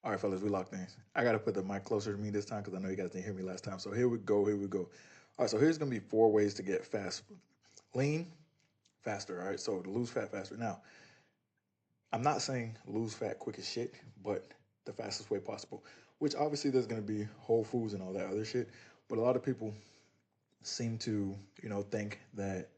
All right, fellas, we locked in. I got to put the mic closer to me this time because I know you guys didn't hear me last time. So here we go. Here we go. All right, so here's going to be 4 ways to get lean faster. All right, so to lose fat faster. Now, I'm not saying lose fat quick as shit, but the fastest way possible, which obviously there's going to be whole foods and all that other shit. But a lot of people seem to, think that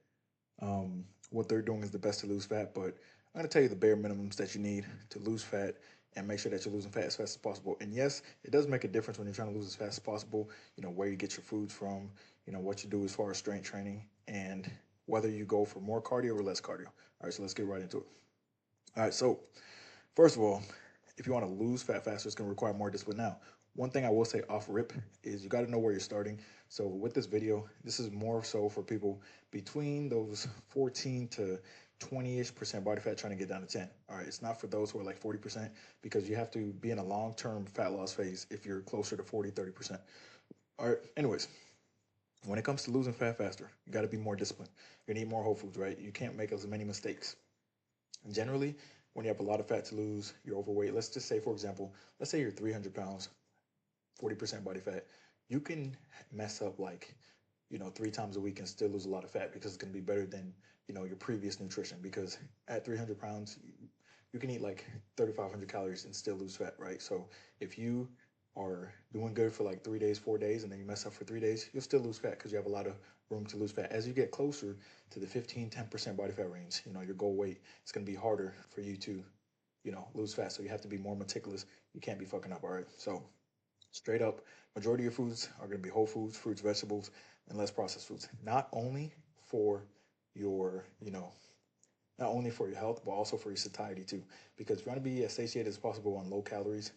what they're doing is the best to lose fat, but I'm going to tell you the bare minimums that you need to lose fat and make sure that you're losing fat as fast as possible. And yes, it does make a difference when you're trying to lose as fast as possible, where you get your foods from, what you do as far as strength training, and whether you go for more cardio or less cardio. All right, so let's get right into it. All right, so first of all, if you want to lose fat faster, it's going to require more discipline. Now, one thing I will say off rip is you got to know where you're starting. So with this video, this is more so for people between those 14 to 20-ish% body fat trying to get down to 10. All right, it's not for those who are like 40% because you have to be in a long-term fat loss phase if you're closer to 40, 30%. All right, anyways, when it comes to losing fat faster, you got to be more disciplined. You need more whole foods, right? You can't make as many mistakes. And generally, when you have a lot of fat to lose, you're overweight. Let's just say, for example, let's say you're 300 pounds, 40% body fat. You can mess up like, 3 times a week and still lose a lot of fat because it's going to be better than, your previous nutrition. Because at 300 pounds, you can eat like 3,500 calories and still lose fat, right? So if you are doing good for like 3 days, 4 days, and then you mess up for 3 days, you'll still lose fat because you have a lot of room to lose fat. As you get closer to the 15, 10% body fat range, your goal weight, it's going to be harder for you to, lose fat. So you have to be more meticulous. You can't be fucking up, all right? So straight up, majority of your foods are going to be whole foods, fruits, vegetables, and less processed foods. For your, you know, not only for your health, but also for your satiety too. Because if you want to be as satiated as possible on low calories,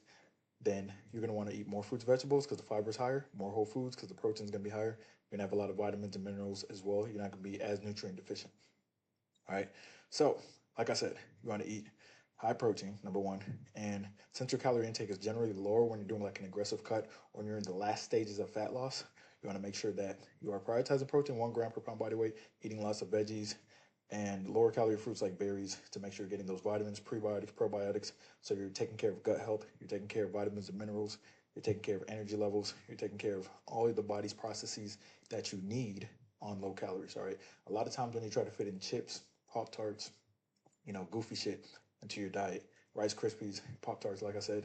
then you're going to want to eat more fruits and vegetables because the fiber is higher, more whole foods because the protein is going to be higher. You're going to have a lot of vitamins and minerals as well. You're not going to be as nutrient deficient. All right. So, like I said, you want to eat high protein, number one. And since your calorie intake is generally lower when you're doing like an aggressive cut or when you're in the last stages of fat loss, you want to make sure that you are prioritizing protein, 1 gram per pound body weight, eating lots of veggies and lower calorie fruits like berries to make sure you're getting those vitamins, prebiotics, probiotics. So you're taking care of gut health, you're taking care of vitamins and minerals, you're taking care of energy levels, you're taking care of all of the body's processes that you need on low calories. All right. A lot of times when you try to fit in chips, Pop Tarts, goofy shit into your diet, Rice Krispies, Pop Tarts, like I said,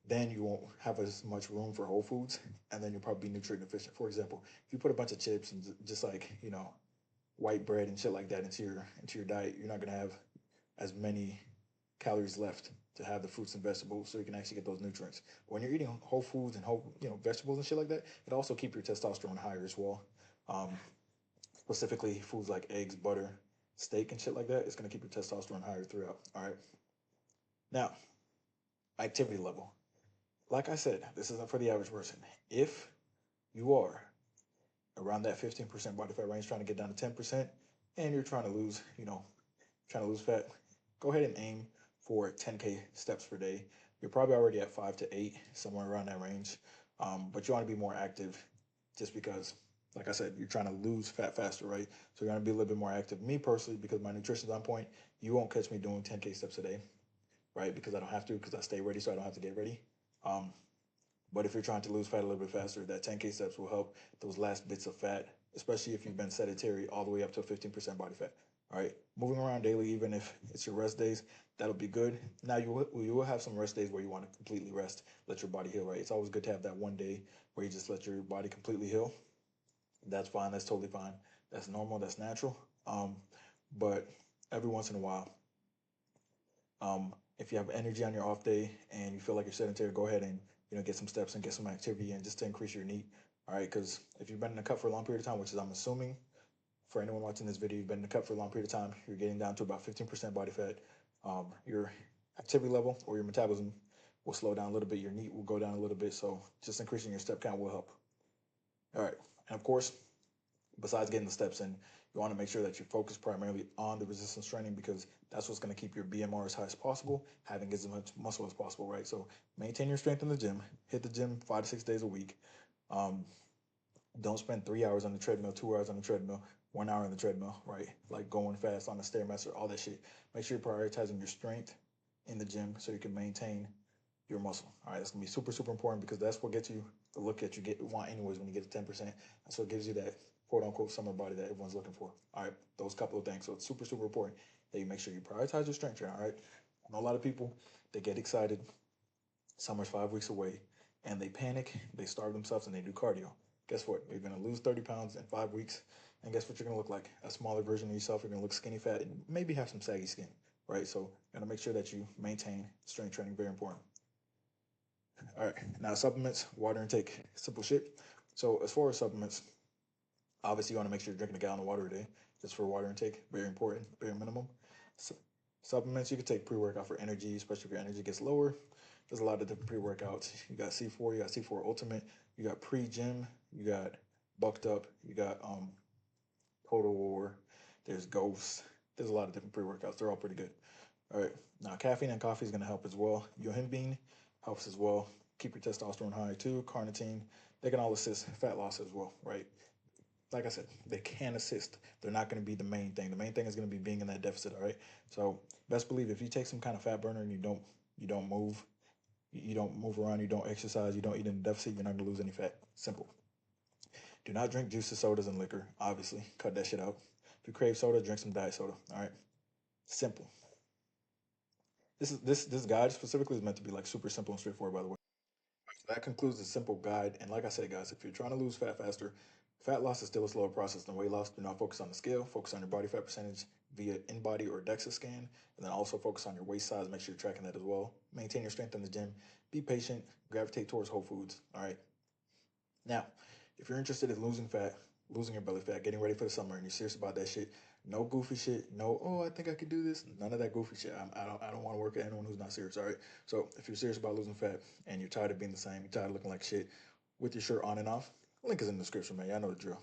then you won't have as much room for whole foods, and then you'll probably be nutrient deficient. For example, if you put a bunch of chips and just like white bread and shit like that into your diet, you're not gonna have as many calories left to have the fruits and vegetables, so you can actually get those nutrients. But when you're eating whole foods and whole vegetables and shit like that, it also keep your testosterone higher as well. Um, Specifically foods like eggs, butter, steak, and shit like that, it's going to keep your testosterone higher throughout. All right. Now, activity level. Like I said, this isn't for the average person. If you are around that 15% body fat range, trying to get down to 10%, and you're trying to lose fat, go ahead and aim for 10K steps per day. You're probably already at 5 to 8, somewhere around that range. But you want to be more active just because, like I said, you're trying to lose fat faster, right? So you're going to be a little bit more active. Me personally, because my nutrition's on point, you won't catch me doing 10K steps a day, right? Because I don't have to, because I stay ready, so I don't have to get ready. Um, but if you're trying to lose fat a little bit faster, that 10K steps will help those last bits of fat, especially if you've been sedentary all the way up to 15% body fat. All right, moving around daily, even if it's your rest days, that'll be good. Now you will have some rest days where you want to completely rest, let your body heal. Right, it's always good to have that one day where you just let your body completely heal. That's fine. That's totally fine. That's normal. That's natural. But every once in a while, if you have energy on your off day and you feel like you're sedentary, go ahead and get some steps and get some activity and just to increase your NEAT. All right, because if you've been in the cut for a long period of time, which is I'm assuming for anyone watching this video, you've been in the cut for a long period of time, you're getting down to about 15% body fat. Your activity level or your metabolism will slow down a little bit. Your NEAT will go down a little bit. So just increasing your step count will help. All right, and of course, besides getting the steps in, you want to make sure that you focus primarily on the resistance training because that's what's going to keep your BMR as high as possible, having as much muscle as possible, right? So maintain your strength in the gym, hit the gym 5 to 6 days a week. Um, don't spend 3 hours on the treadmill, 2 hours on the treadmill, 1 hour on the treadmill, right? Like going fast on the Stairmaster, all that shit. Make sure you're prioritizing your strength in the gym so you can maintain your muscle. All right, that's gonna be super, super important because that's what gets you the look that you want anyways when you get to 10%. That's what gives you that quote unquote summer body that everyone's looking for. All right, those couple of things. So it's super, super important that you make sure you prioritize your strength training. All right. I know a lot of people, they get excited. Summer's 5 weeks away and they panic, they starve themselves, and they do cardio. Guess what? You're gonna lose 30 pounds in 5 weeks. And guess what you're gonna look like? A smaller version of yourself. You're gonna look skinny fat and maybe have some saggy skin. Right. So you gotta make sure that you maintain strength training, very important. All right, now supplements, water intake, simple shit. So as far as supplements, obviously you want to make sure you're drinking a gallon of water a day, just for water intake, very important, bare minimum. So, supplements, you can take pre-workout for energy, especially if your energy gets lower. There's a lot of different pre-workouts. You got C4, you got C4 Ultimate, you got pre-gym, you got Bucked Up, you got Total War, there's Ghost. There's a lot of different pre-workouts. They're all pretty good. All right. Now, caffeine and coffee is going to help as well. Yohimbine helps as well. Keep your testosterone high too. Carnitine, they can all assist fat loss as well, right? Like I said, they can assist. They're not going to be the main thing. The main thing is going to be being in that deficit, all right? So, best believe if you take some kind of fat burner and you don't move, you don't move around, you don't exercise, you don't eat in a deficit, you're not going to lose any fat. Simple. Do not drink juices, sodas, and liquor. Obviously, cut that shit out. If you crave soda, drink some diet soda. All right. Simple. This guide specifically is meant to be like super simple and straightforward, by the way. So that concludes the simple guide. And like I said, guys, if you're trying to lose fat faster, fat loss is still a slower process than weight loss. Do not focus on the scale. Focus on your body fat percentage via InBody or DEXA scan. And then also focus on your waist size. Make sure you're tracking that as well. Maintain your strength in the gym. Be patient. Gravitate towards whole foods. All right. Now, if you're interested in losing fat, losing your belly fat, getting ready for the summer, and you're serious about that shit, no goofy shit, no, oh, I think I could do this. None of that goofy shit. I don't want to work with anyone who's not serious. All right. So if you're serious about losing fat and you're tired of being the same, you're tired of looking like shit with your shirt on and off, link is in the description, man. Y'all know the drill.